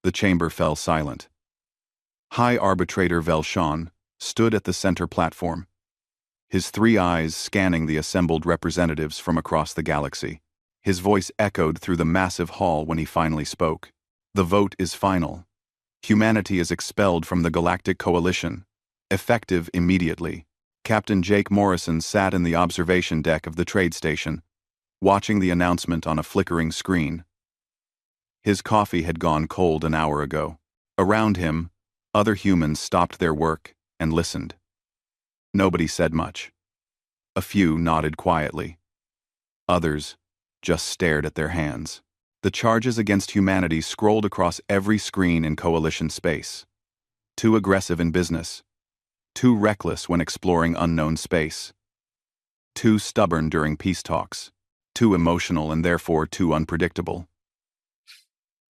The chamber fell silent. High Arbitrator Velshawn stood at the center platform, his three eyes scanning the assembled representatives from across the galaxy. His voice echoed through the massive hall when he finally spoke. The vote is final. Humanity is expelled from the Galactic Coalition, effective immediately. Captain Jake Morrison sat in the observation deck of the trade station, watching the announcement on a flickering screen. His coffee had gone cold an hour ago. Around him, other humans stopped their work and listened. Nobody said much. A few nodded quietly. Others just stared at their hands. The charges against humanity scrolled across every screen in Coalition space. Too aggressive in business. Too reckless when exploring unknown space. Too stubborn during peace talks. Too emotional and therefore too unpredictable.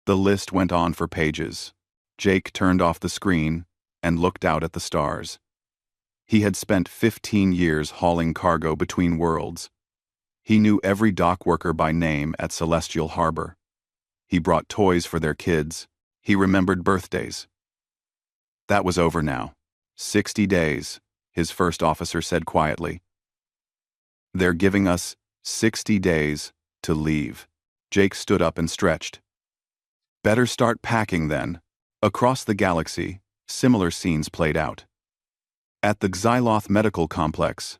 The list went on for pages. Jake turned off the screen and looked out at the stars. He had spent 15 years hauling cargo between worlds. He knew every dock worker by name at Celestial Harbor. He brought toys for their kids. He remembered birthdays. That was over now. 60 days, his first officer said quietly. They're giving us 60 days to leave. Jake stood up and stretched. Better start packing then. Across the galaxy, similar scenes played out. At the Xyloth Medical Complex,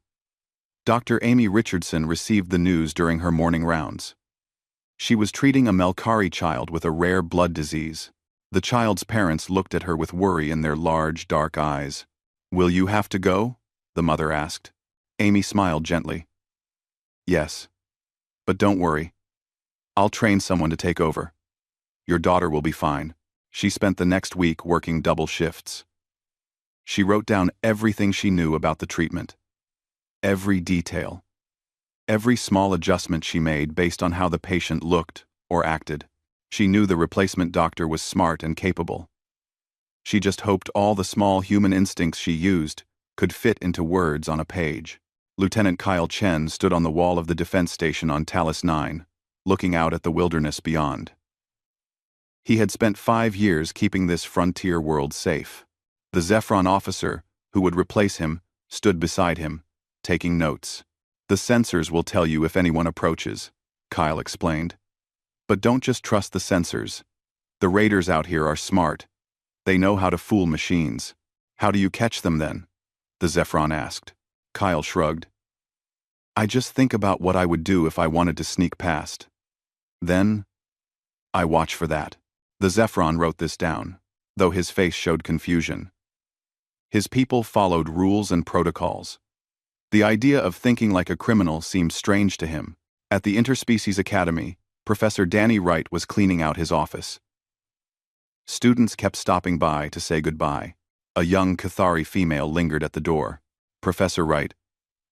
Dr. Amy Richardson received the news during her morning rounds. She was treating a Melkari child with a rare blood disease. The child's parents looked at her with worry in their large, dark eyes. "Will you have to go?" the mother asked. Amy smiled gently. "Yes. But don't worry. I'll train someone to take over. Your daughter will be fine." She spent the next week working double shifts. She wrote down everything she knew about the treatment. Every detail. Every small adjustment she made based on how the patient looked or acted. She knew the replacement doctor was smart and capable. She just hoped all the small human instincts she used could fit into words on a page. Lieutenant Kyle Chen stood on the wall of the defense station on Talos 9, looking out at the wilderness beyond. He had spent 5 years keeping this frontier world safe. The Zephron officer, who would replace him, stood beside him, taking notes. "The sensors will tell you if anyone approaches," Kyle explained. "But don't just trust the sensors. The raiders out here are smart. They know how to fool machines." "How do you catch them then?" the Zephron asked. Kyle shrugged. "I just think about what I would do if I wanted to sneak past. Then, I watch for that." The Zephron wrote this down, though his face showed confusion. His people followed rules and protocols. The idea of thinking like a criminal seemed strange to him. At the Interspecies Academy, Professor Danny Wright was cleaning out his office. Students kept stopping by to say goodbye. A young Cathari female lingered at the door. "Professor Wright,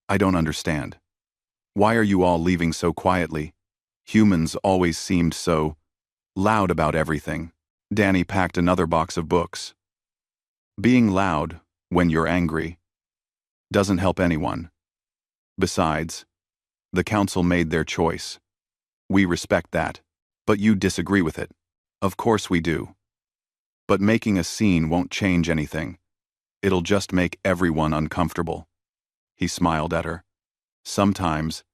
I don't understand. Why are you all leaving so quietly? Humans always seemed so loud about everything." Danny packed another box of books. "Being loud, when you're angry, doesn't help anyone. Besides, the council made their choice. We respect that. But you disagree with it." "Of course we do. But making a scene won't change anything. It'll just make everyone uncomfortable." He smiled at her. "Sometimes,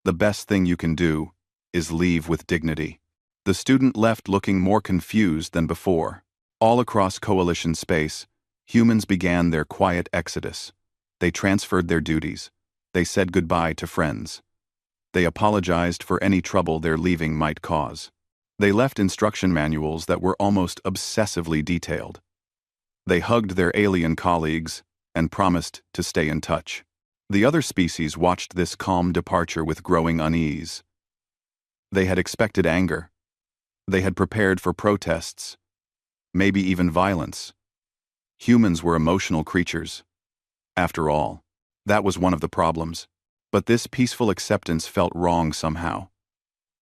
the best thing you can do is leave with dignity." The student left looking more confused than before. All across Coalition space, humans began their quiet exodus. They transferred their duties. They said goodbye to friends. They apologized for any trouble their leaving might cause. They left instruction manuals that were almost obsessively detailed. They hugged their alien colleagues and promised to stay in touch. The other species watched this calm departure with growing unease. They had expected anger. They had prepared for protests, maybe even violence. Humans were emotional creatures. After all, that was one of the problems. But this peaceful acceptance felt wrong somehow.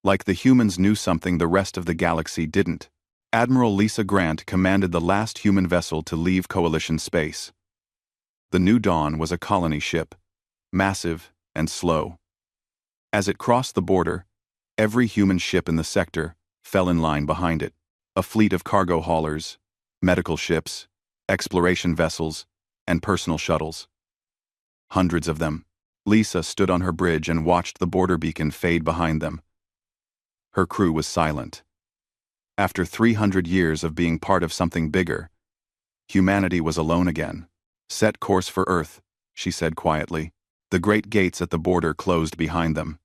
Like the humans knew something the rest of the galaxy didn't. Admiral Lisa Grant commanded the last human vessel to leave Coalition space. The New Dawn was a colony ship, massive and slow. As it crossed the border, every human ship in the sector fell in line behind it. A fleet of cargo haulers, medical ships, exploration vessels, and personal shuttles. Hundreds of them. Lisa stood on her bridge and watched the border beacon fade behind them. Her crew was silent. After 300 years of being part of something bigger, humanity was alone again. Set course for Earth, she said quietly. The great gates at the border closed behind them.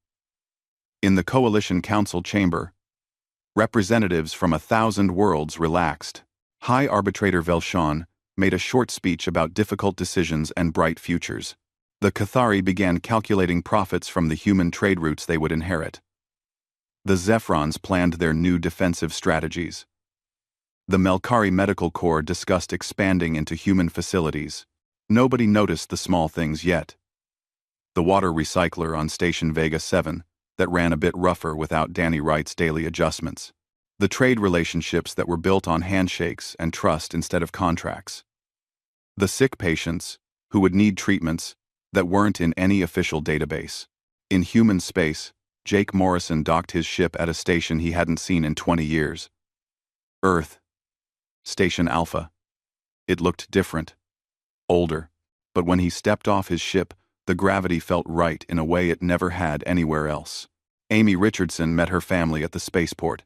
In the Coalition Council chamber, representatives from 1,000 worlds relaxed. High Arbitrator Velshon made a short speech about difficult decisions and bright futures. The Cathari began calculating profits from the human trade routes they would inherit. The Zephrons planned their new defensive strategies. The Melkari Medical Corps discussed expanding into human facilities. Nobody noticed the small things yet. The water recycler on Station Vega 7 that ran a bit rougher without Danny Wright's daily adjustments. The trade relationships that were built on handshakes and trust instead of contracts. The sick patients who would need treatments that weren't in any official database. In human space, Jake Morrison docked his ship at a station he hadn't seen in 20 years. Earth. Station Alpha. It looked different. Older. But when he stepped off his ship, the gravity felt right in a way it never had anywhere else. Amy Richardson met her family at the spaceport.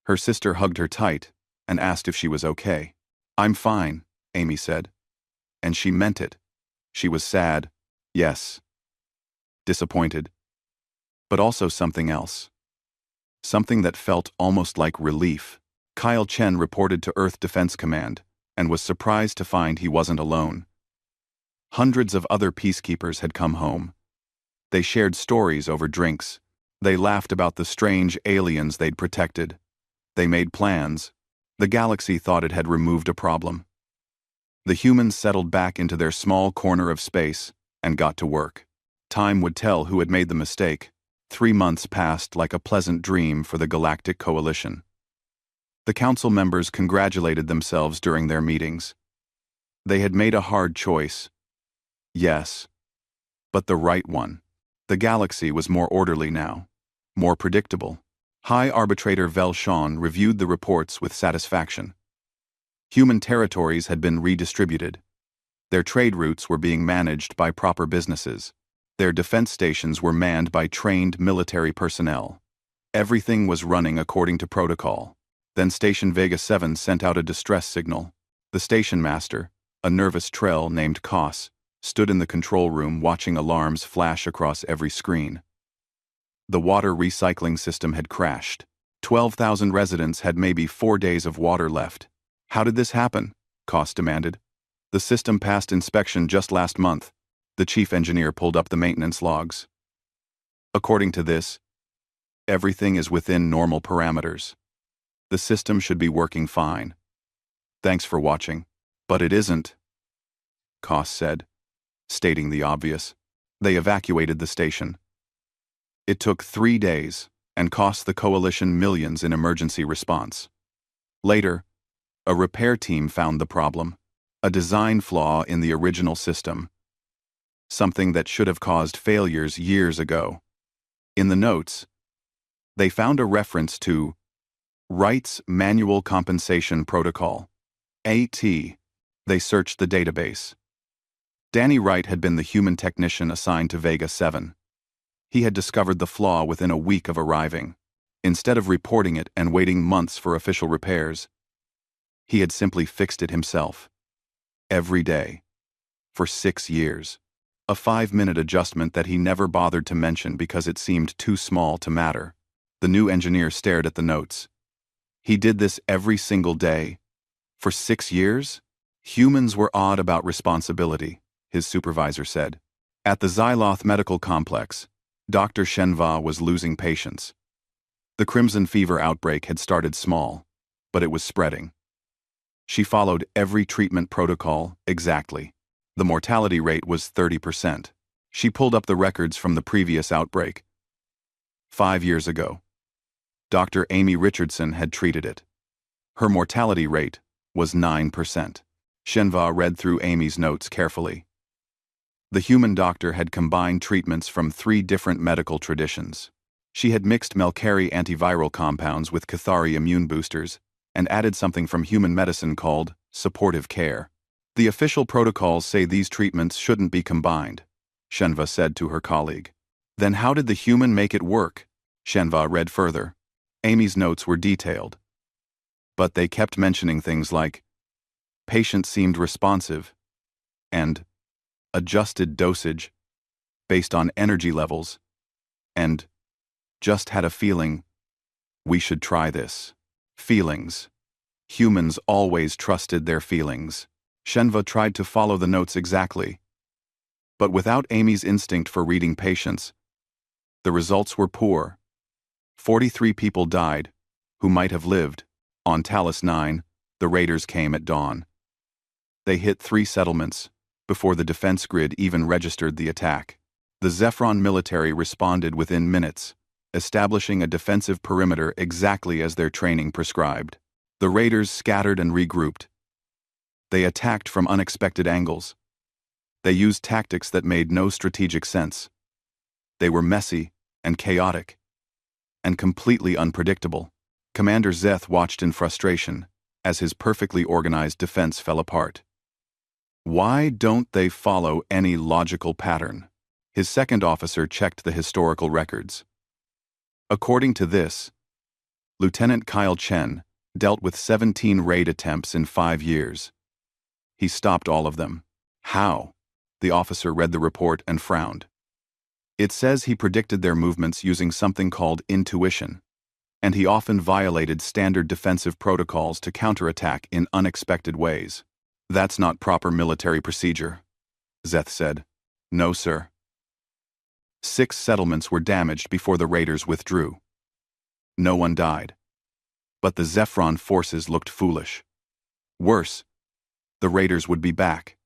Her sister hugged her tight and asked if she was okay. "I'm fine," Amy said. And she meant it. She was sad, yes. Disappointed. But also something else. Something that felt almost like relief. Kyle Chen reported to Earth Defense Command and was surprised to find he wasn't alone. Hundreds of other peacekeepers had come home. They shared stories over drinks. They laughed about the strange aliens they'd protected. They made plans. The galaxy thought it had removed a problem. The humans settled back into their small corner of space and got to work. Time would tell who had made the mistake. 3 months passed like a pleasant dream for the Galactic Coalition. The council members congratulated themselves during their meetings. They had made a hard choice. Yes. But the right one. The galaxy was more orderly now. More predictable. High Arbitrator Velshon reviewed the reports with satisfaction. Human territories had been redistributed. Their trade routes were being managed by proper businesses. Their defense stations were manned by trained military personnel. Everything was running according to protocol. Then Station Vega 7 sent out a distress signal. The station master, a nervous Trell named Koss, stood in the control room watching alarms flash across every screen. The water recycling system had crashed. 12,000 residents had maybe 4 days of water left. "How did this happen?" Koss demanded. "The system passed inspection just last month." The chief engineer pulled up the maintenance logs. "According to this, everything is within normal parameters. The system should be working fine. Thanks for watching." "But it isn't," Koss said, stating the obvious. They evacuated the station. It took 3 days and cost the Coalition millions in emergency response. Later, a repair team found the problem, a design flaw in the original system, something that should have caused failures years ago. In the notes, they found a reference to Wright's Manual Compensation Protocol, AT. They searched the database. Danny Wright had been the human technician assigned to Vega 7. He had discovered the flaw within a week of arriving. Instead of reporting it and waiting months for official repairs, he had simply fixed it himself. Every day. For 6 years. A 5-minute adjustment that he never bothered to mention because it seemed too small to matter. The new engineer stared at the notes. He did this every single day. For 6 years? Humans were odd about responsibility, his supervisor said. At the Xyloth Medical Complex, Dr. Shenva was losing patience. The crimson fever outbreak had started small, but it was spreading. She followed every treatment protocol exactly. The mortality rate was 30%. She pulled up the records from the previous outbreak. 5 years ago, Dr. Amy Richardson had treated it. Her mortality rate was 9%. Shenva read through Amy's notes carefully. The human doctor had combined treatments from 3 different medical traditions. She had mixed Melkari antiviral compounds with Cathari immune boosters and added something from human medicine called supportive care. The official protocols say these treatments shouldn't be combined, Shenva said to her colleague. Then how did the human make it work? Shenva read further. Amy's notes were detailed. But they kept mentioning things like, patient seemed responsive, and adjusted dosage, based on energy levels, and just had a feeling, we should try this. Feelings. Humans always trusted their feelings. Shenva tried to follow the notes exactly. But without Amy's instinct for reading patients, the results were poor. 43 people died, who might have lived. On Talus 9, the raiders came at dawn. They hit 3 settlements, before the defense grid even registered the attack. The Zephyron military responded within minutes, establishing a defensive perimeter exactly as their training prescribed. The raiders scattered and regrouped. They attacked from unexpected angles. They used tactics that made no strategic sense. They were messy and chaotic, and completely unpredictable. Commander Zeth watched in frustration as his perfectly organized defense fell apart. Why don't they follow any logical pattern? His second officer checked the historical records. According to this, Lieutenant Kyle Chen dealt with 17 raid attempts in 5 years. He stopped all of them. How? The officer read the report and frowned. It says he predicted their movements using something called intuition, and he often violated standard defensive protocols to counterattack in unexpected ways. That's not proper military procedure, Zeth said. No, sir. 6 settlements were damaged before the raiders withdrew. No one died. But the Zephyron forces looked foolish. Worse, the raiders would be back.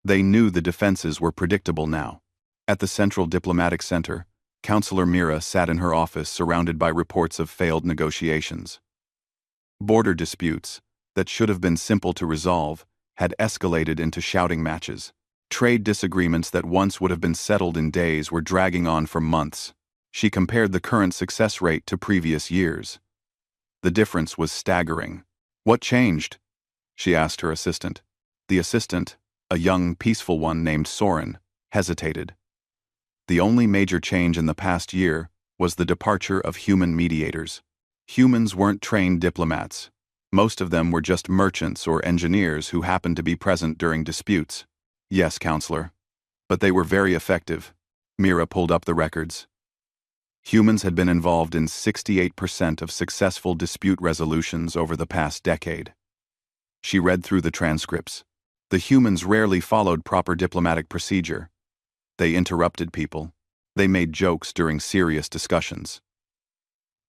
They knew the defenses were predictable now. At the Central Diplomatic Center, Counselor Mira sat in her office surrounded by reports of failed negotiations. Border disputes, that should have been simple to resolve, had escalated into shouting matches. Trade disagreements that once would have been settled in days were dragging on for months. She compared the current success rate to previous years. The difference was staggering. What changed? She asked her assistant. The assistant, a young, peaceful one named Soren, hesitated. The only major change in the past year was the departure of human mediators. Humans weren't trained diplomats. Most of them were just merchants or engineers who happened to be present during disputes. Yes, counselor. But they were very effective. Mira pulled up the records. Humans had been involved in 68% of successful dispute resolutions over the past decade. She read through the transcripts. The humans rarely followed proper diplomatic procedure. They interrupted people. They made jokes during serious discussions.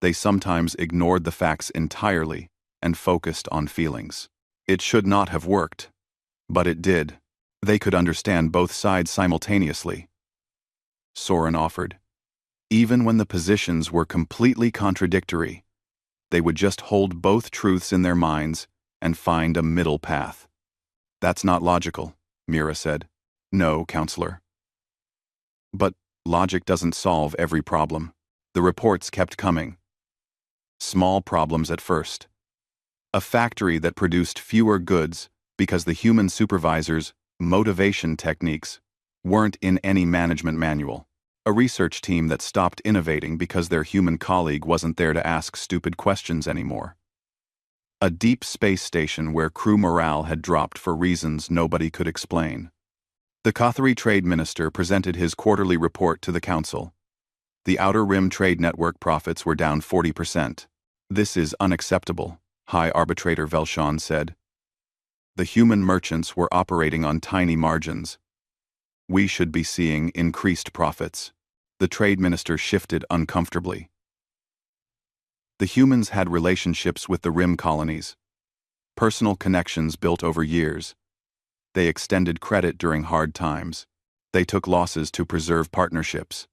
They sometimes ignored the facts entirely and focused on feelings. It should not have worked. But it did. They could understand both sides simultaneously. Soren offered. Even when the positions were completely contradictory, they would just hold both truths in their minds and find a middle path. That's not logical, Mira said. No, counselor. But logic doesn't solve every problem. The reports kept coming. Small problems at first. A factory that produced fewer goods because the human supervisors' motivation techniques weren't in any management manual. A research team that stopped innovating because their human colleague wasn't there to ask stupid questions anymore. A deep space station where crew morale had dropped for reasons nobody could explain. The Cathari trade minister presented his quarterly report to the council. The Outer Rim Trade Network profits were down 40%. This is unacceptable, High Arbitrator Velshan said. The human merchants were operating on tiny margins. We should be seeing increased profits. The trade minister shifted uncomfortably. The humans had relationships with the Rim colonies. Personal connections built over years. They extended credit during hard times. They took losses to preserve partnerships.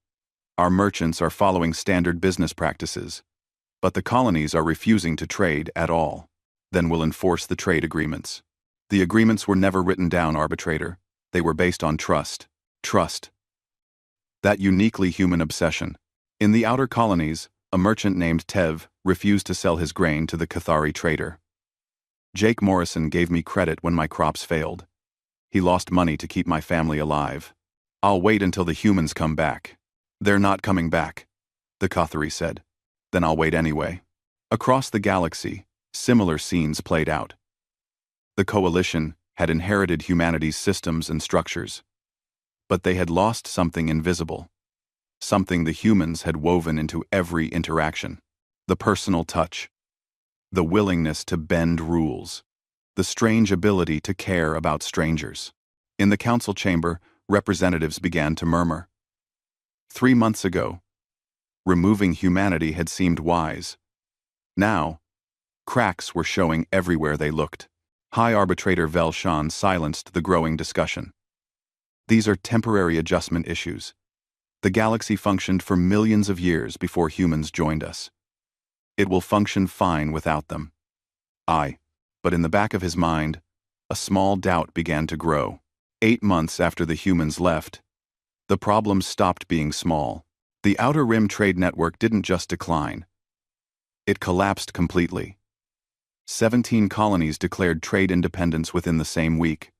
Our merchants are following standard business practices, but the colonies are refusing to trade at all. Then we'll enforce the trade agreements. The agreements were never written down, arbitrator. They were based on trust. Trust. That uniquely human obsession. In the outer colonies, a merchant named Tev refused to sell his grain to the Cathari trader. Jake Morrison gave me credit when my crops failed. He lost money to keep my family alive. I'll wait until the humans come back. They're not coming back, the Kothari said. Then I'll wait anyway. Across the galaxy, similar scenes played out. The Coalition had inherited humanity's systems and structures, but they had lost something invisible, something the humans had woven into every interaction: the personal touch, the willingness to bend rules, the strange ability to care about strangers. In the council chamber, representatives began to murmur. 3 months ago, removing humanity had seemed wise. Now, cracks were showing everywhere they looked. High Arbitrator Velshan silenced the growing discussion. These are temporary adjustment issues. The galaxy functioned for millions of years before humans joined us. It will function fine without them. But in the back of his mind, a small doubt began to grow. 8 months after the humans left, the problem stopped being small. The Outer Rim trade network didn't just decline. It collapsed completely. 17 colonies declared trade independence within the same week.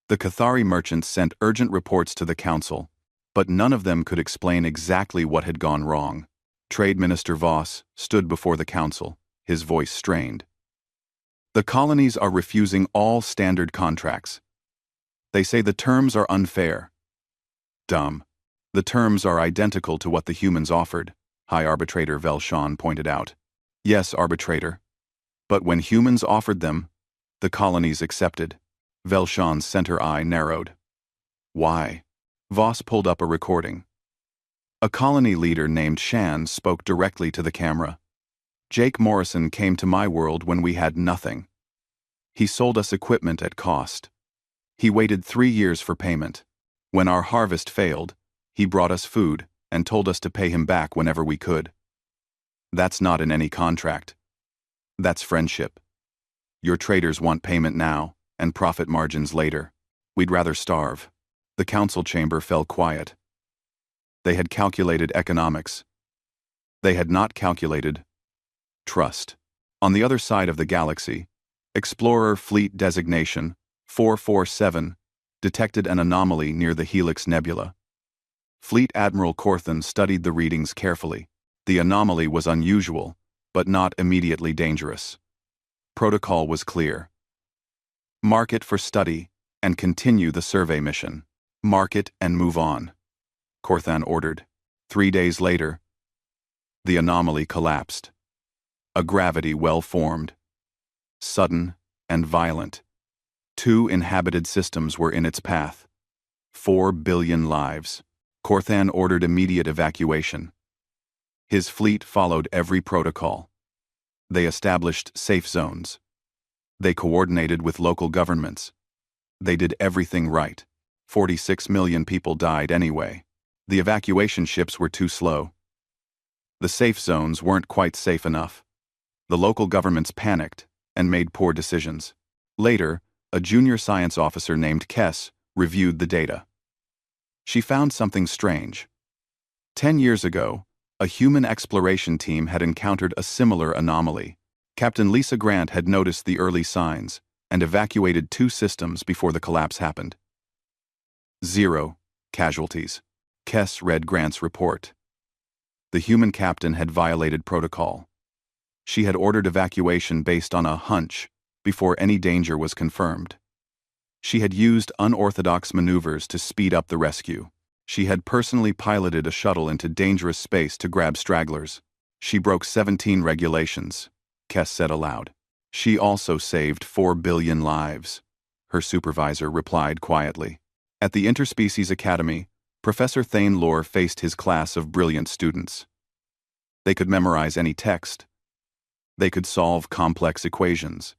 The Kothari merchants sent urgent reports to the council, but none of them could explain exactly what had gone wrong. Trade Minister Voss stood before the council, his voice strained. The colonies are refusing all standard contracts. They say the terms are unfair. Dumb. The terms are identical to what the humans offered, High Arbitrator Velshan pointed out. Yes, Arbitrator. But when humans offered them, the colonies accepted. Velshan's center eye narrowed. Why? Voss pulled up a recording. A colony leader named Shan spoke directly to the camera. Jake Morrison came to my world when we had nothing. He sold us equipment at cost. He waited 3 years for payment. When our harvest failed, he brought us food and told us to pay him back whenever we could. That's not in any contract. That's friendship. Your traders want payment now and profit margins later. We'd rather starve. The council chamber fell quiet. They had calculated economics. They had not calculated trust. On the other side of the galaxy, Explorer Fleet Designation 447 detected an anomaly near the Helix Nebula. Fleet Admiral Corthan studied the readings carefully. The anomaly was unusual, but not immediately dangerous. Protocol was clear. Mark it for study and continue the survey mission. Mark it and move on, Corthan ordered. 3 days later, the anomaly collapsed. A gravity well formed, sudden and violent. 2 inhabited systems were in its path. 4 billion lives. Corthan ordered immediate evacuation. His fleet followed every protocol. They established safe zones. They coordinated with local governments. They did everything right. 46 million people died anyway. The evacuation ships were too slow. The safe zones weren't quite safe enough. The local governments panicked and made poor decisions. Later, a junior science officer named Kess reviewed the data. She found something strange. 10 years ago, a human exploration team had encountered a similar anomaly. Captain Lisa Grant had noticed the early signs and evacuated 2 systems before the collapse happened. 0 casualties. Kess read Grant's report. The human captain had violated protocol. She had ordered evacuation based on a hunch before any danger was confirmed. She had used unorthodox maneuvers to speed up the rescue. She had personally piloted a shuttle into dangerous space to grab stragglers. She broke 17 regulations, Kess said aloud. She also saved 4 billion lives, her supervisor replied quietly. At the Interspecies Academy, Professor Thane Lore faced his class of brilliant students. They could memorize any text. They could solve complex equations.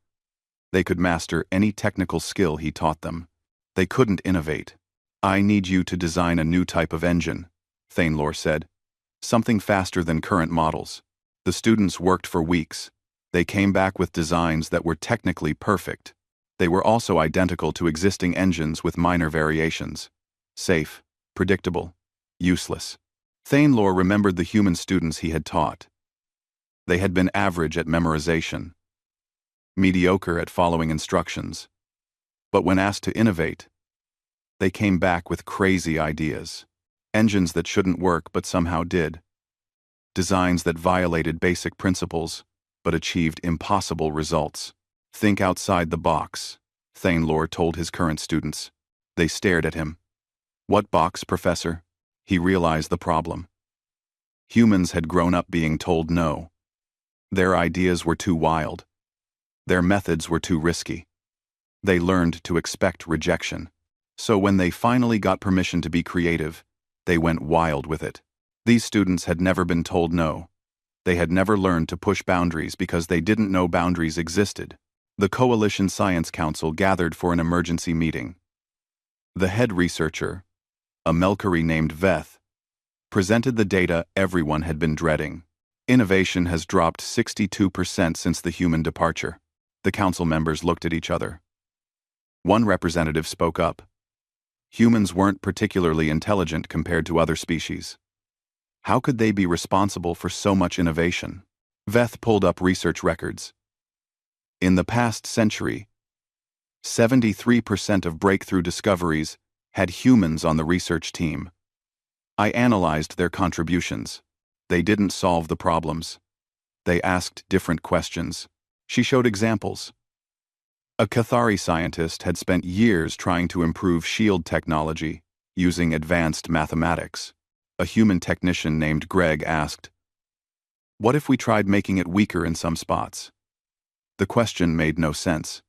They could master any technical skill he taught them. They couldn't innovate. I need you to design a new type of engine, Thane Lore said. Something faster than current models. The students worked for weeks. They came back with designs that were technically perfect. They were also identical to existing engines with minor variations. Safe, predictable, useless. Thane Lore remembered the human students he had taught. They had been average at memorization. mediocre at following instructions. But when asked to innovate, they came back with crazy ideas. Engines that shouldn't work but somehow did. Designs that violated basic principles but achieved impossible results. Think outside the box, Thanelore told his current students. They stared at him. What box, Professor? He realized the problem. Humans had grown up being told no. Their ideas were too wild. Their methods were too risky. They learned to expect rejection. So when they finally got permission to be creative, they went wild with it. These students had never been told no. They had never learned to push boundaries because they didn't know boundaries existed. The Coalition Science Council gathered for an emergency meeting. The head researcher, a Melkari named Veth, presented the data everyone had been dreading. Innovation has dropped 62% since the human departure. The council members looked at each other. One representative spoke up. Humans weren't particularly intelligent compared to other species. How could they be responsible for so much innovation? Veth pulled up research records. In the past century, 73% of breakthrough discoveries had humans on the research team. I analyzed their contributions. They didn't solve the problems. They asked different questions. She showed examples. A Cathari scientist had spent years trying to improve shield technology using advanced mathematics. A human technician named Greg asked, "What if we tried making it weaker in some spots?" The question made no sense,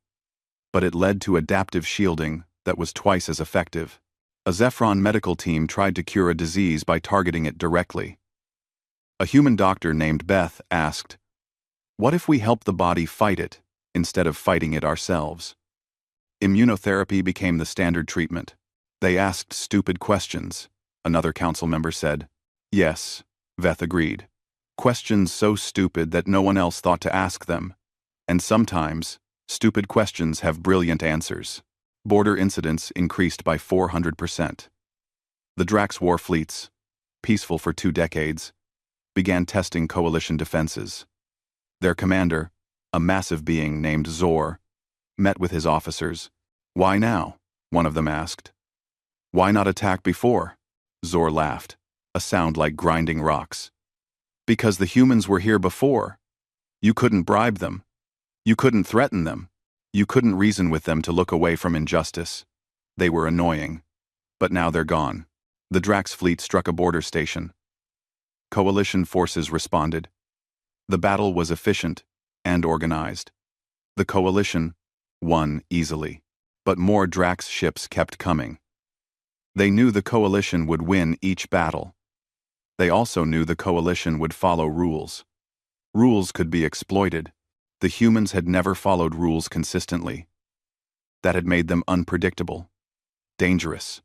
but it led to adaptive shielding that was twice as effective. A Zephron medical team tried to cure a disease by targeting it directly. A human doctor named Beth asked, "What if we help the body fight it instead of fighting it ourselves?" Immunotherapy became the standard treatment. They asked stupid questions. Another council member said. Yes, Veth agreed. Questions so stupid that no one else thought to ask them. And sometimes, stupid questions have brilliant answers. Border incidents increased by 400%. The Drax war fleets, peaceful for 2 decades, began testing coalition defenses. Their commander, a massive being named Zor, met with his officers. "Why now?" one of them asked. "Why not attack before?" Zor laughed, a sound like grinding rocks. "Because the humans were here before. You couldn't bribe them. You couldn't threaten them. You couldn't reason with them to look away from injustice. They were annoying. But now they're gone." The Drax fleet struck a border station. Coalition forces responded. The battle was efficient and organized. The coalition won easily, but more Drax ships kept coming. They knew the coalition would win each battle. They also knew the coalition would follow rules. Rules could be exploited. The humans had never followed rules consistently. That had made them unpredictable, dangerous.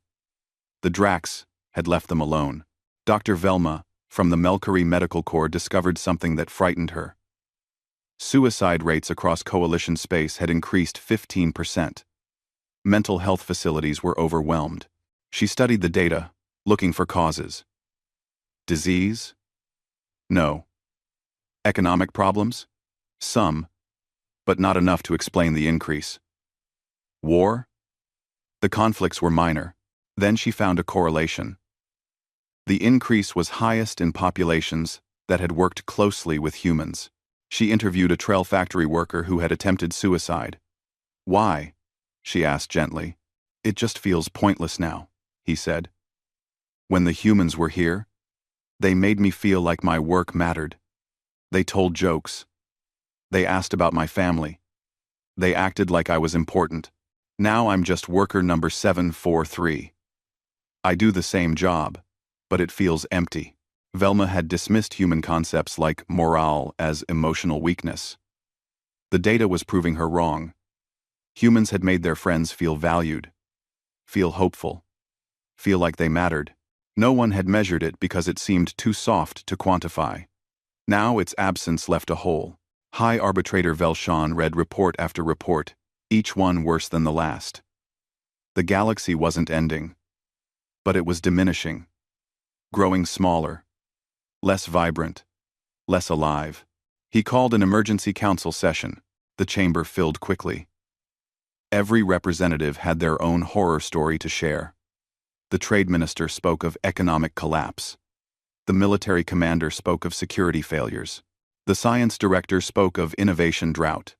The Drax had left them alone. Dr. Velma, from the Melkari Medical Corps, discovered something that frightened her. Suicide rates across coalition space had increased 15%. Mental health facilities were overwhelmed. She studied the data, looking for causes. Disease? No. Economic problems? Some, but not enough to explain the increase. War? The conflicts were minor. Then she found a correlation. The increase was highest in populations that had worked closely with humans. She interviewed a Trell factory worker who had attempted suicide. "Why?" she asked gently. "It just feels pointless now," he said. "When the humans were here, they made me feel like my work mattered. They told jokes. They asked about my family. They acted like I was important. Now I'm just worker number 743. I do the same job, but it feels empty." Velma had dismissed human concepts like morale as emotional weakness. The data was proving her wrong. Humans had made their friends feel valued, feel hopeful, feel like they mattered. No one had measured it because it seemed too soft to quantify. Now its absence left a hole. High Arbitrator Velshon read report after report, each one worse than the last. The galaxy wasn't ending, but it was diminishing, growing smaller, less vibrant, less alive. He called an emergency council session. The chamber filled quickly. Every representative had their own horror story to share. The trade minister spoke of economic collapse. The military commander spoke of security failures. The science director spoke of innovation drought.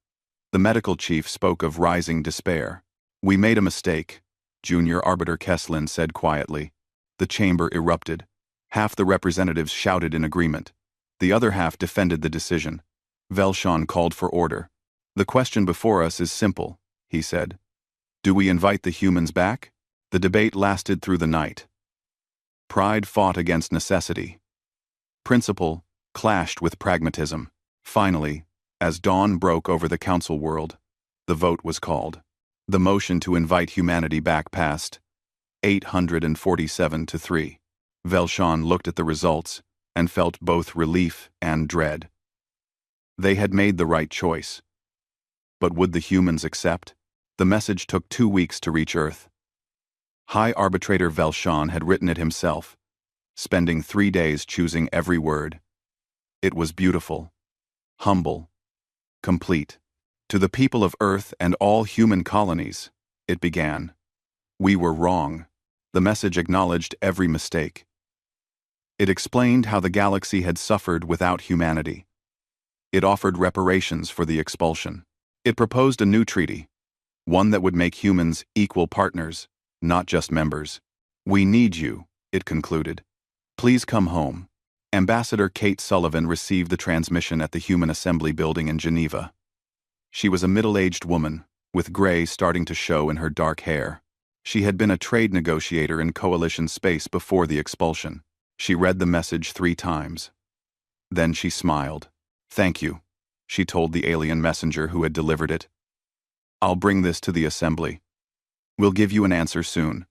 The medical chief spoke of rising despair. "We made a mistake," Junior Arbiter Kesslin said quietly. The chamber erupted. Half the representatives shouted in agreement. The other half defended the decision. Velshon called for order. "The question before us is simple," he said. "Do we invite the humans back?" The debate lasted through the night. Pride fought against necessity. Principle clashed with pragmatism. Finally, as dawn broke over the council world, the vote was called. The motion to invite humanity back passed, 847 to 3. Velshon looked at the results and felt both relief and dread. They had made the right choice. But would the humans accept? The message took 2 weeks to reach Earth. High Arbitrator Velshon had written it himself, spending 3 days choosing every word. It was beautiful, humble, complete. To the people of Earth and all human colonies, it began. We were wrong. The message acknowledged every mistake. It explained how the galaxy had suffered without humanity. It offered reparations for the expulsion. It proposed a new treaty, one that would make humans equal partners, not just members. "We need you," it concluded. "Please come home." Ambassador Kate Sullivan received the transmission at the Human Assembly Building in Geneva. She was a middle-aged woman, with gray starting to show in her dark hair. She had been a trade negotiator in Coalition space before the expulsion. She read the message 3 times. Then she smiled. "Thank you," she told the alien messenger who had delivered it. "I'll bring this to the assembly. We'll give you an answer soon."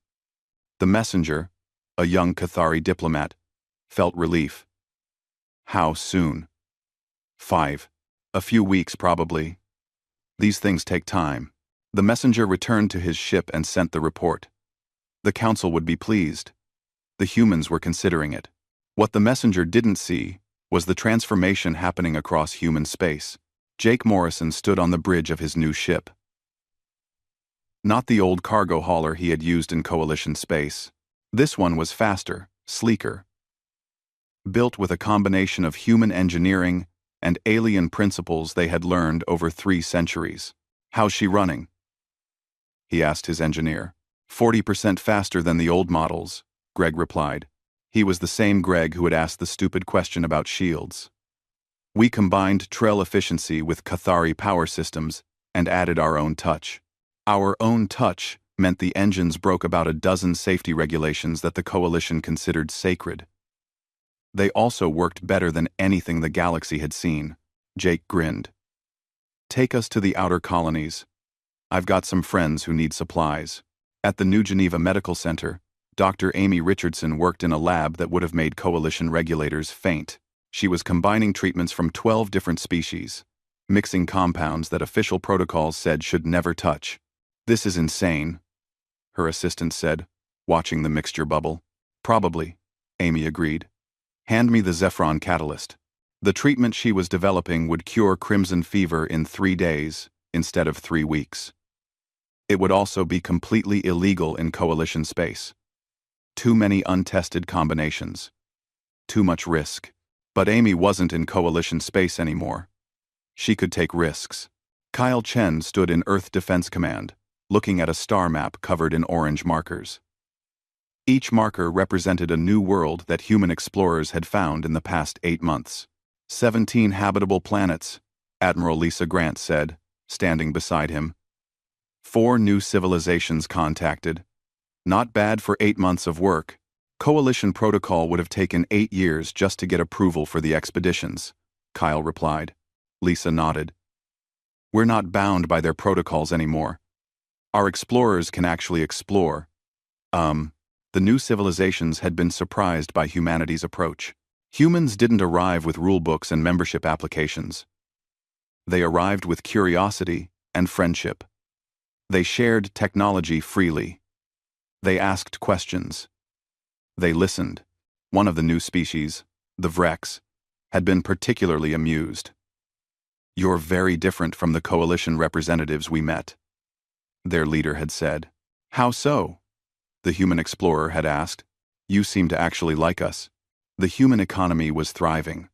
The messenger, a young Cathari diplomat, felt relief. How soon? 5. A few weeks, probably. These things take time. The messenger returned to his ship and sent the report. The council would be pleased. The humans were considering it. What the messenger didn't see was the transformation happening across human space. Jake Morrison stood on the bridge of his new ship. Not the old cargo hauler he had used in Coalition space. This one was faster, sleeker. Built with a combination of human engineering and alien principles they had learned over 3 centuries. "How's she running?" he asked his engineer. 40% faster than the old models, Greg replied. He was the same Greg who had asked the stupid question about shields. "We combined Trell efficiency with Cathari power systems and added our own touch." Our own touch meant the engines broke about a dozen safety regulations that the Coalition considered sacred. They also worked better than anything the galaxy had seen. Jake grinned. "Take us to the outer colonies. I've got some friends who need supplies." At the New Geneva Medical Center, Dr. Amy Richardson worked in a lab that would have made Coalition regulators faint. She was combining treatments from 12 different species, mixing compounds that official protocols said should never touch. "This is insane," her assistant said, watching the mixture bubble. "Probably," Amy agreed. "Hand me the Zephron catalyst." The treatment she was developing would cure crimson fever in 3 days instead of 3 weeks. It would also be completely illegal in Coalition space. Too many untested combinations. Too much risk. But Amy wasn't in Coalition space anymore. She could take risks. Kyle Chen stood in Earth Defense Command, looking at a star map covered in orange markers. Each marker represented a new world that human explorers had found in the past 8 months. 17 habitable planets, Admiral Lisa Grant said, standing beside him. 4 new civilizations contacted. Not bad for 8 months of work. Coalition protocol would have taken 8 years just to get approval for the expeditions, Kyle replied. Lisa nodded. "We're not bound by their protocols anymore. Our explorers can actually explore." The new civilizations had been surprised by humanity's approach. Humans didn't arrive with rulebooks and membership applications. They arrived with curiosity and friendship. They shared technology freely. They asked questions. They listened. One of the new species, the Vrex, had been particularly amused. "You're very different from the coalition representatives we met," their leader had said. "How so?" the human explorer had asked. "You seem to actually like us." The human economy was thriving.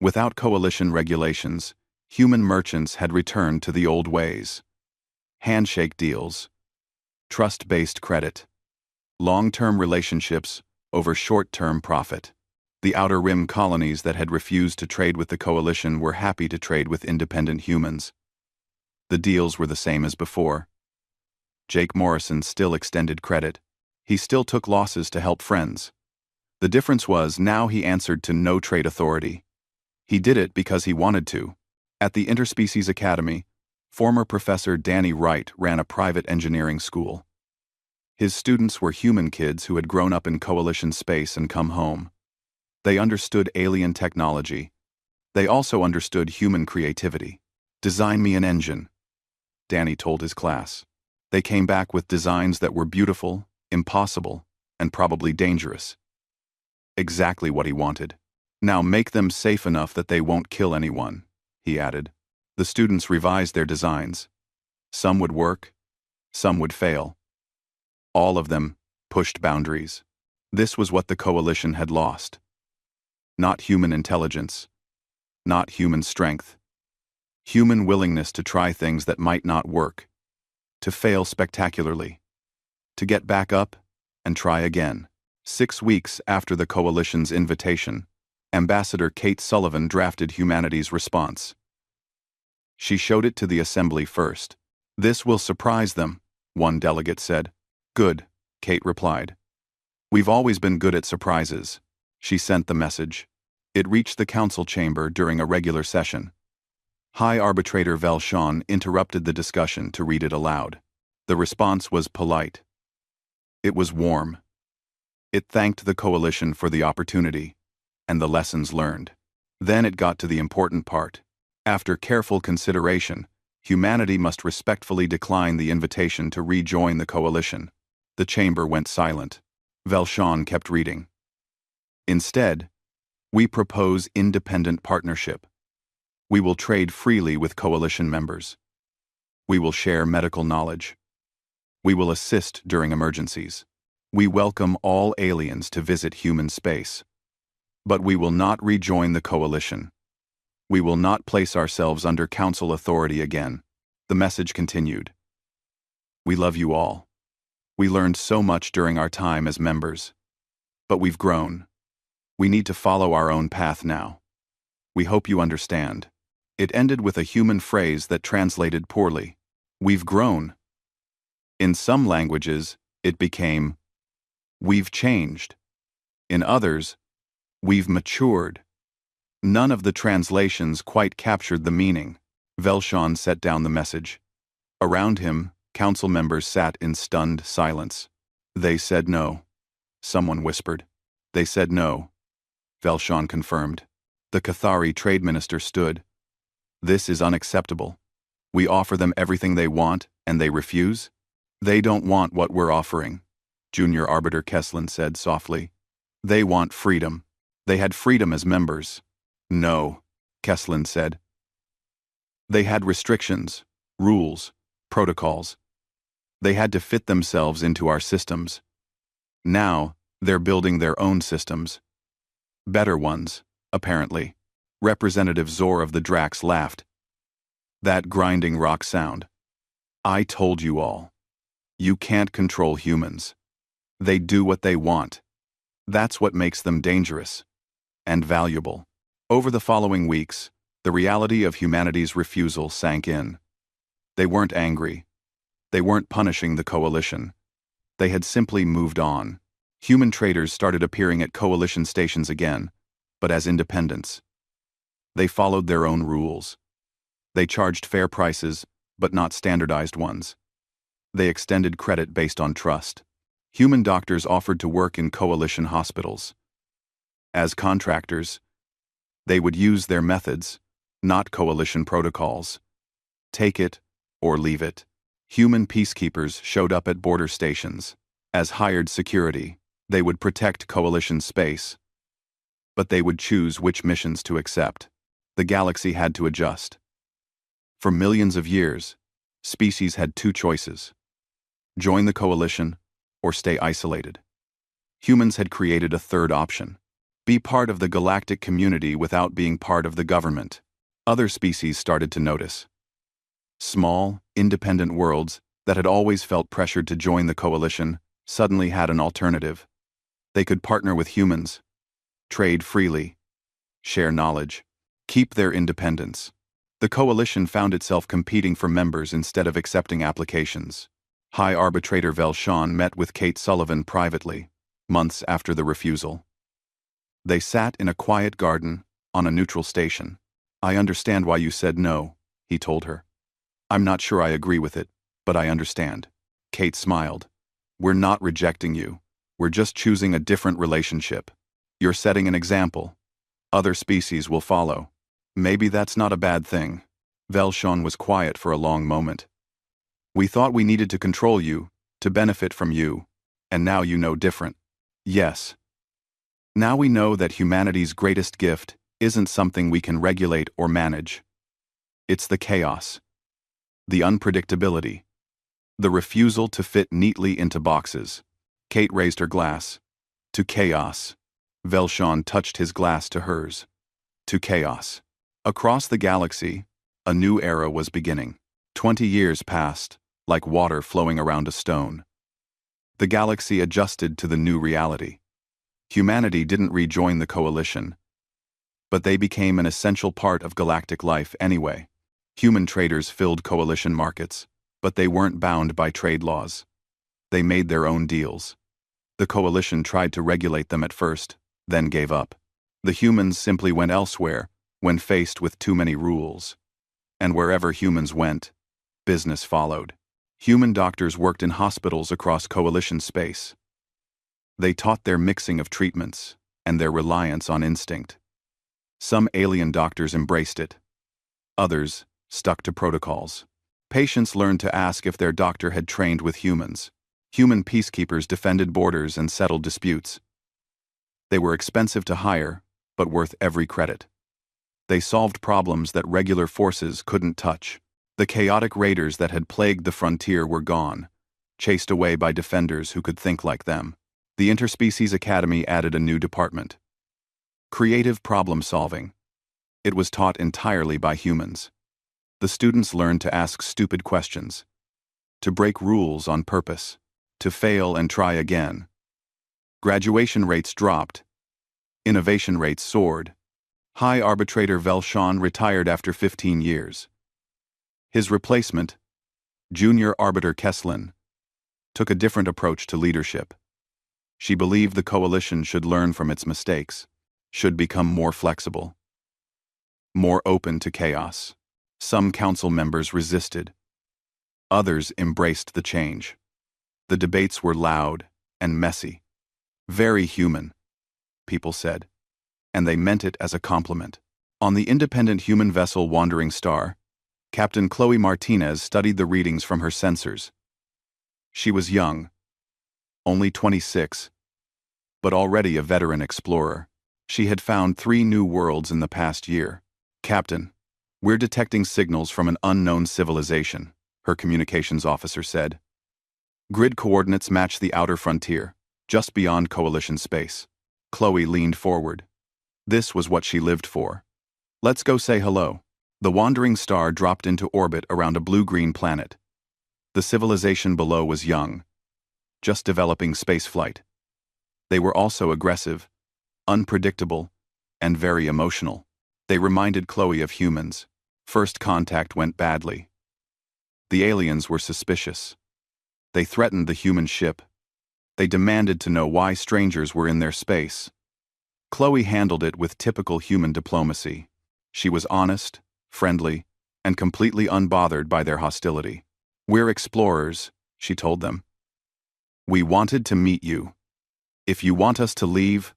Without coalition regulations, human merchants had returned to the old ways. Handshake deals, trust-based credit, long-term relationships over short-term profit. The Outer Rim colonies that had refused to trade with the coalition were happy to trade with independent humans. The deals were the same as before. Jake Morrison still extended credit. He still took losses to help friends. The difference was now he answered to no trade authority. He did it because he wanted to. At the Interspecies Academy, former Professor Danny Wright ran a private engineering school. His students were human kids who had grown up in coalition space and come home. They understood alien technology. They also understood human creativity. "Design me an engine," Danny told his class. They came back with designs that were beautiful, impossible, and probably dangerous. Exactly what he wanted. "Now make them safe enough that they won't kill anyone," he added. The students revised their designs. Some would work, some would fail. All of them pushed boundaries. This was what the coalition had lost. Not human intelligence, not human strength. Human willingness to try things that might not work, to fail spectacularly, to get back up and try again. 6 weeks after the coalition's invitation, Ambassador Kate Sullivan drafted humanity's response. She showed it to the assembly first. "This will surprise them," one delegate said. "Good," Kate replied. "We've always been good at surprises." She sent the message. It reached the council chamber during a regular session. High Arbitrator Velshawn interrupted the discussion to read it aloud. The response was polite. It was warm. It thanked the coalition for the opportunity and the lessons learned. Then it got to the important part. After careful consideration, humanity must respectfully decline the invitation to rejoin the coalition. The chamber went silent. Velshawn kept reading. "Instead, we propose independent partnership. We will trade freely with coalition members. We will share medical knowledge. We will assist during emergencies. We welcome all aliens to visit human space. But we will not rejoin the coalition. We will not place ourselves under council authority again." The message continued. "We love you all. We learned so much during our time as members. But we've grown. We need to follow our own path now. We hope you understand." It ended with a human phrase that translated poorly. "We've grown." In some languages, it became, "We've changed." In others, "We've matured." None of the translations quite captured the meaning. Velshawn set down the message. Around him, council members sat in stunned silence. "They said no," someone whispered. "They said no," Velshawn confirmed. The Cathari trade minister stood. "This is unacceptable. We offer them everything they want, and they refuse? They don't want what we're offering," Junior Arbiter Kesslin said softly. "They want freedom. They had freedom as members." "No," Kesslin said. "They had restrictions, rules, protocols. They had to fit themselves into our systems. Now, they're building their own systems. Better ones, apparently." Representative Zor of the Drax laughed. That grinding rock sound. "I told you all. You can't control humans. They do what they want. That's what makes them dangerous and valuable." Over the following weeks, the reality of humanity's refusal sank in. They weren't angry. They weren't punishing the coalition. They had simply moved on. Human traders started appearing at coalition stations again, but as independents. They followed their own rules. They charged fair prices, but not standardized ones. They extended credit based on trust. Human doctors offered to work in coalition hospitals. As contractors, they would use their methods, not coalition protocols. Take it or leave it. Human peacekeepers showed up at border stations. As hired security, they would protect coalition space. But they would choose which missions to accept. The galaxy had to adjust. For millions of years, species had two choices: join the coalition or stay isolated. Humans had created a third option: be part of the galactic community without being part of the government. Other species started to notice. Small, independent worlds that had always felt pressured to join the coalition suddenly had an alternative. They could partner with humans, trade freely, share knowledge, keep their independence. The coalition found itself competing for members instead of accepting applications. High Arbitrator Velshawn met with Kate Sullivan privately, months after the refusal. They sat in a quiet garden on a neutral station. "I understand why you said no," he told her. "I'm not sure I agree with it, but I understand." Kate smiled. "We're not rejecting you. We're just choosing a different relationship. You're setting an example. Other species will follow. Maybe that's not a bad thing." Velshawn was quiet for a long moment. "We thought we needed to control you, to benefit from you, and now you know different." "Yes. Now we know that humanity's greatest gift isn't something we can regulate or manage. It's the chaos, the unpredictability, the refusal to fit neatly into boxes." Kate raised her glass. "To chaos." Velshawn touched his glass to hers. "To chaos." Across the galaxy, a new era was beginning. 20 years passed, like water flowing around a stone. The galaxy adjusted to the new reality. Humanity didn't rejoin the coalition, but they became an essential part of galactic life anyway. Human traders filled coalition markets, but they weren't bound by trade laws. They made their own deals. The coalition tried to regulate them at first, then gave up. The humans simply went elsewhere when faced with too many rules. And wherever humans went, business followed. Human doctors worked in hospitals across coalition space. They taught their mixing of treatments and their reliance on instinct. Some alien doctors embraced it. Others stuck to protocols. Patients learned to ask if their doctor had trained with humans. Human peacekeepers defended borders and settled disputes. They were expensive to hire, but worth every credit. They solved problems that regular forces couldn't touch. The chaotic raiders that had plagued the frontier were gone, chased away by defenders who could think like them. The Interspecies Academy added a new department: creative problem solving. It was taught entirely by humans. The students learned to ask stupid questions, to break rules on purpose, to fail and try again. Graduation rates dropped. Innovation rates soared. High Arbitrator Velshawn retired after 15 years. His replacement, Junior Arbiter Kesslin, took a different approach to leadership. She believed the coalition should learn from its mistakes, should become more flexible, more open to chaos. Some council members resisted. Others embraced the change. The debates were loud and messy. Very human, people said, and they meant it as a compliment. On the independent human vessel Wandering Star, Captain Chloe Martinez studied the readings from her sensors. She was young, only 26, but already a veteran explorer. She had found 3 new worlds in the past year. "Captain, we're detecting signals from an unknown civilization," her communications officer said. "Grid coordinates match the outer frontier, just beyond coalition space." Chloe leaned forward. This was what she lived for. "Let's go say hello." The Wandering Star dropped into orbit around a blue-green planet. The civilization below was young, just developing spaceflight. They were also aggressive, unpredictable, and very emotional. They reminded Chloe of humans. First contact went badly. The aliens were suspicious. They threatened the human ship. They demanded to know why strangers were in their space. Chloe handled it with typical human diplomacy. She was honest, friendly, and completely unbothered by their hostility. "We're explorers," she told them. "We wanted to meet you. If you want us to leave,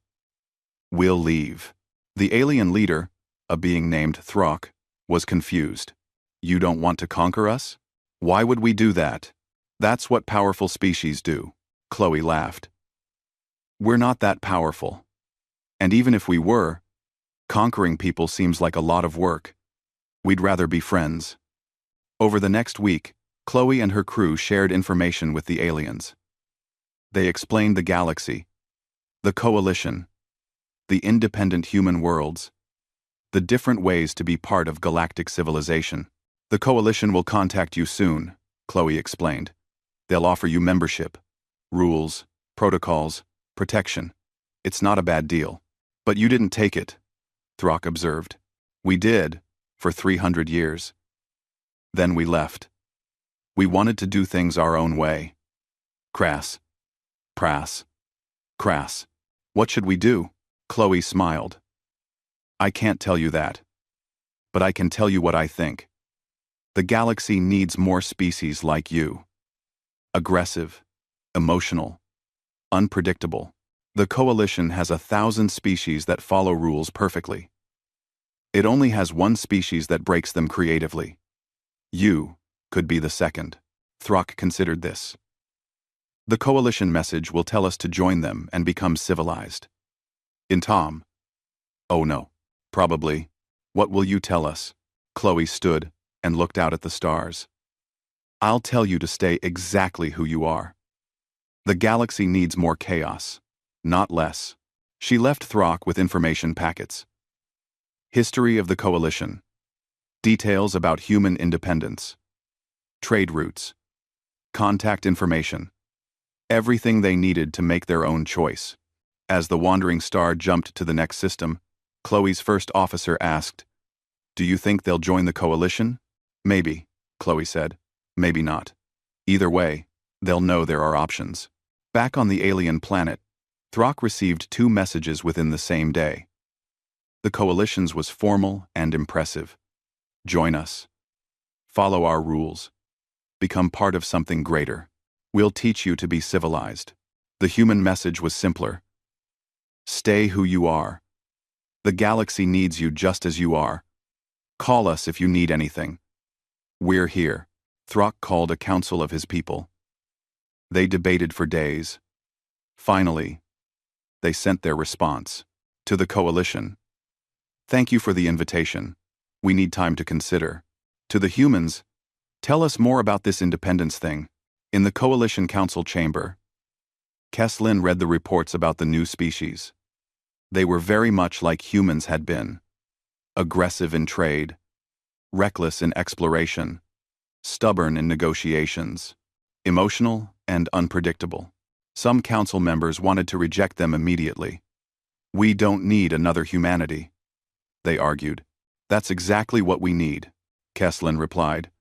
we'll leave." The alien leader, a being named Throck, was confused. "You don't want to conquer us? Why would we do that? That's what powerful species do." Chloe laughed. "We're not that powerful. And even if we were, Conquering people seems like a lot of work. We'd rather be friends. Over the next week, Chloe and her crew shared information with the aliens. They explained the galaxy, the coalition, the independent human worlds, the different ways to be part of galactic civilization. The coalition will contact you soon, Chloe explained. They'll offer you membership, rules, protocols, protection. It's not a bad deal. But you didn't take it, Throck observed. We did, for 300 years. Then we left. We wanted to do things our own way. Crass. Prass. Crass. What should we do? Chloe smiled. I can't tell you that. But I can tell you what I think. The galaxy needs more species like you. Aggressive, emotional, unpredictable. The coalition has 1,000 species that follow rules perfectly. It only has one species that breaks them creatively. You could be the second. Throck considered this. The coalition message will tell us to join them and become civilized. In Tom. Oh no. Probably. What will you tell us? Chloe stood and looked out at the stars. I'll tell you to stay exactly who you are. The galaxy needs more chaos, not less. She left Throck with information packets. History of the coalition. Details about human independence. Trade routes. Contact information. Everything they needed to make their own choice. As the wandering star jumped to the next system, Chloe's first officer asked, Do you think they'll join the coalition? Maybe, Chloe said. Maybe not. Either way, they'll know there are options. Back on the alien planet, Throck received 2 messages within the same day. The coalition's was formal and impressive. Join us. Follow our rules. Become part of something greater. We'll teach you to be civilized. The human message was simpler. Stay who you are. The galaxy needs you just as you are. Call us if you need anything. We're here. Throck called a council of his people. They debated for days. Finally, they sent their response. To the coalition. Thank you for the invitation. We need time to consider. To the humans, tell us more about this independence thing. In the coalition council chamber, Kesslin read the reports about the new species. They were very much like humans had been. Aggressive in trade, reckless in exploration, stubborn in negotiations, emotional and unpredictable. Some council members wanted to reject them immediately. We don't need another humanity, they argued. That's exactly what we need, Kesslin replied.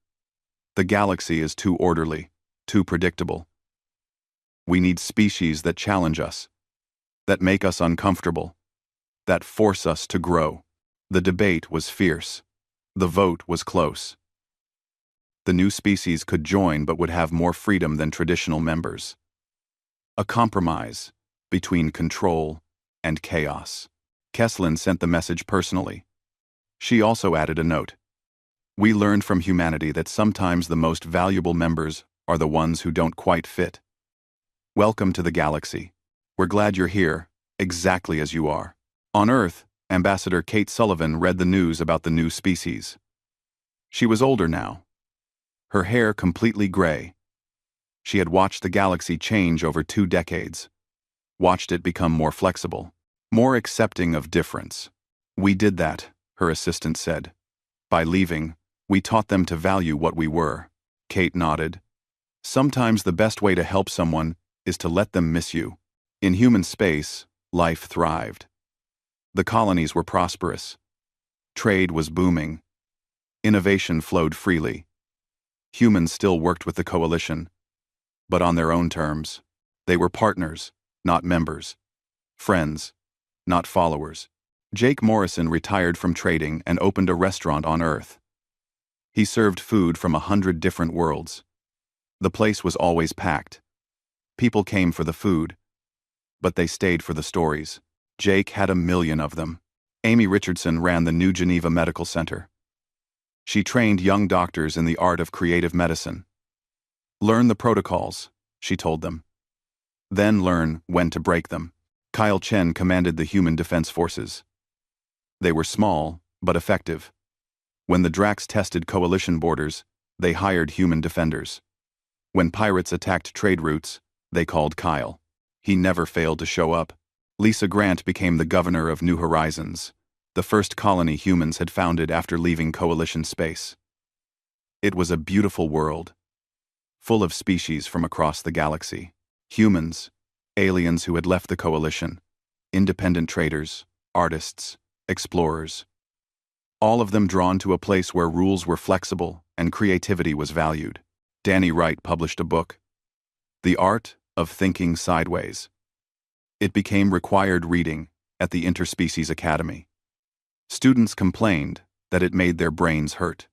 The galaxy is too orderly, too predictable. We need species that challenge us, that make us uncomfortable, that force us to grow. The debate was fierce. The vote was close. The new species could join but would have more freedom than traditional members. A compromise between control and chaos. Kesslin sent the message personally. She also added a note. We learned from humanity that sometimes the most valuable members are the ones who don't quite fit. Welcome to the galaxy. We're glad you're here, exactly as you are. On Earth, Ambassador Kate Sullivan read the news about the new species. She was older now. Her hair completely gray. She had watched the galaxy change over 2 decades. Watched it become more flexible, more accepting of difference. We did that, her assistant said. By leaving, we taught them to value what we were. Kate nodded. Sometimes the best way to help someone is to let them miss you. In human space, life thrived. The colonies were prosperous. Trade was booming. Innovation flowed freely. Humans still worked with the coalition, but on their own terms. They were partners, not members. Friends, not followers. Jake Morrison retired from trading and opened a restaurant on Earth. He served food from 100 different worlds. The place was always packed. People came for the food, but they stayed for the stories. Jake had 1 million of them. Amy Richardson ran the New Geneva Medical Center. She trained young doctors in the art of creative medicine. Learn the protocols, she told them. Then learn when to break them. Kyle Chen commanded the Human Defense Forces. They were small, but effective. When the Drax tested coalition borders, they hired human defenders. When pirates attacked trade routes, they called Kyle. He never failed to show up. Lisa Grant became the governor of New Horizons, the first colony humans had founded after leaving coalition space. It was a beautiful world, full of species from across the galaxy. Humans, aliens who had left the coalition, independent traders, artists, explorers. All of them drawn to a place where rules were flexible and creativity was valued. Danny Wright published a book, The Art of Thinking Sideways. It became required reading at the Interspecies Academy. Students complained that it made their brains hurt.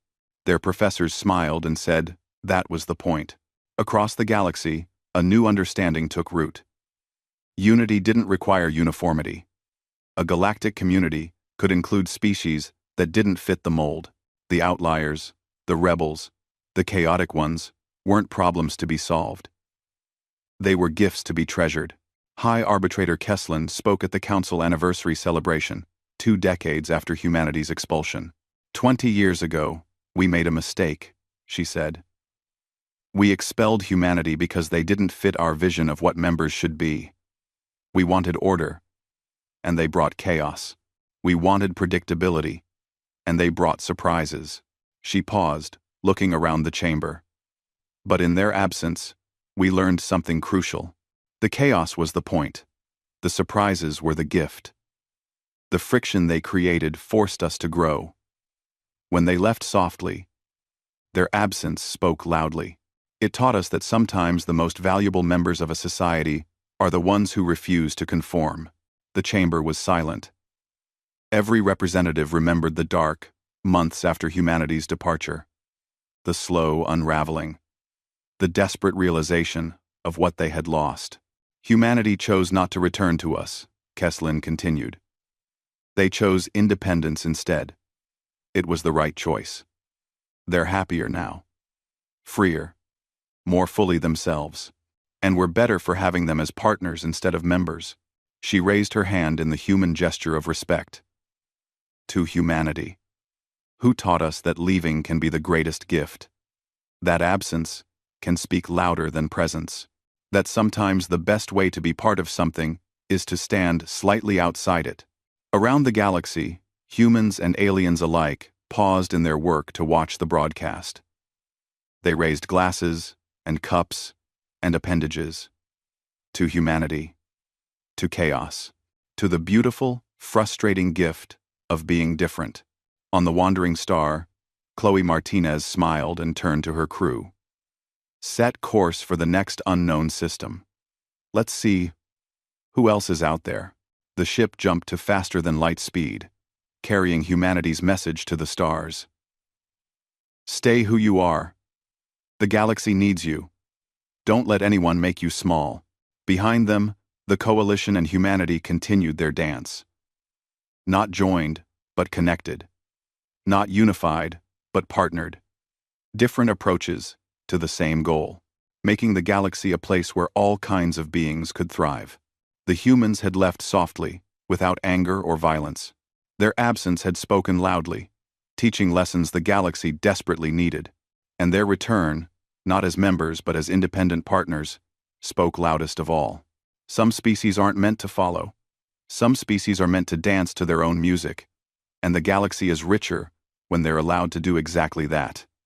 Their professors smiled and said that was the point. Across the galaxy, a new understanding took root. Unity didn't require uniformity. A galactic community could include species that didn't fit the mold. The outliers, the rebels, the chaotic ones weren't problems to be solved. They were gifts to be treasured. High Arbitrator Kesslin spoke at the Council anniversary celebration, 2 decades after humanity's expulsion. 20 years ago, we made a mistake, she said. We expelled humanity because they didn't fit our vision of what members should be. We wanted order, and they brought chaos. We wanted predictability, and they brought surprises. She paused, looking around the chamber. But in their absence, we learned something crucial. The chaos was the point. The surprises were the gift. The friction they created forced us to grow. When they left softly, their absence spoke loudly. It taught us that sometimes the most valuable members of a society are the ones who refuse to conform. The chamber was silent. Every representative remembered the dark, months after humanity's departure. The slow unraveling. The desperate realization of what they had lost. Humanity chose not to return to us, Kesslin continued. They chose independence instead. It was the right choice. They're happier now. Freer. More fully themselves. And we're better for having them as partners instead of members. She raised her hand in the human gesture of respect. To humanity. Who taught us that leaving can be the greatest gift? That absence can speak louder than presence. That sometimes the best way to be part of something is to stand slightly outside it. Around the galaxy, humans and aliens alike paused in their work to watch the broadcast. They raised glasses and cups and appendages. To humanity. To chaos. To the beautiful, frustrating gift of being different. On the wandering star, Chloe Martinez smiled and turned to her crew. Set course for the next unknown system. Let's see who else is out there. The ship jumped to faster than light speed, carrying humanity's message to the stars. Stay who you are. The galaxy needs you. Don't let anyone make you small. Behind them, the coalition and humanity continued their dance. Not joined, but connected. Not unified, but partnered. Different approaches to the same goal, making the galaxy a place where all kinds of beings could thrive. The humans had left softly, without anger or violence. Their absence had spoken loudly, teaching lessons the galaxy desperately needed. And their return, not as members but as independent partners, spoke loudest of all. Some species aren't meant to follow. Some species are meant to dance to their own music. And the galaxy is richer when they're allowed to do exactly that.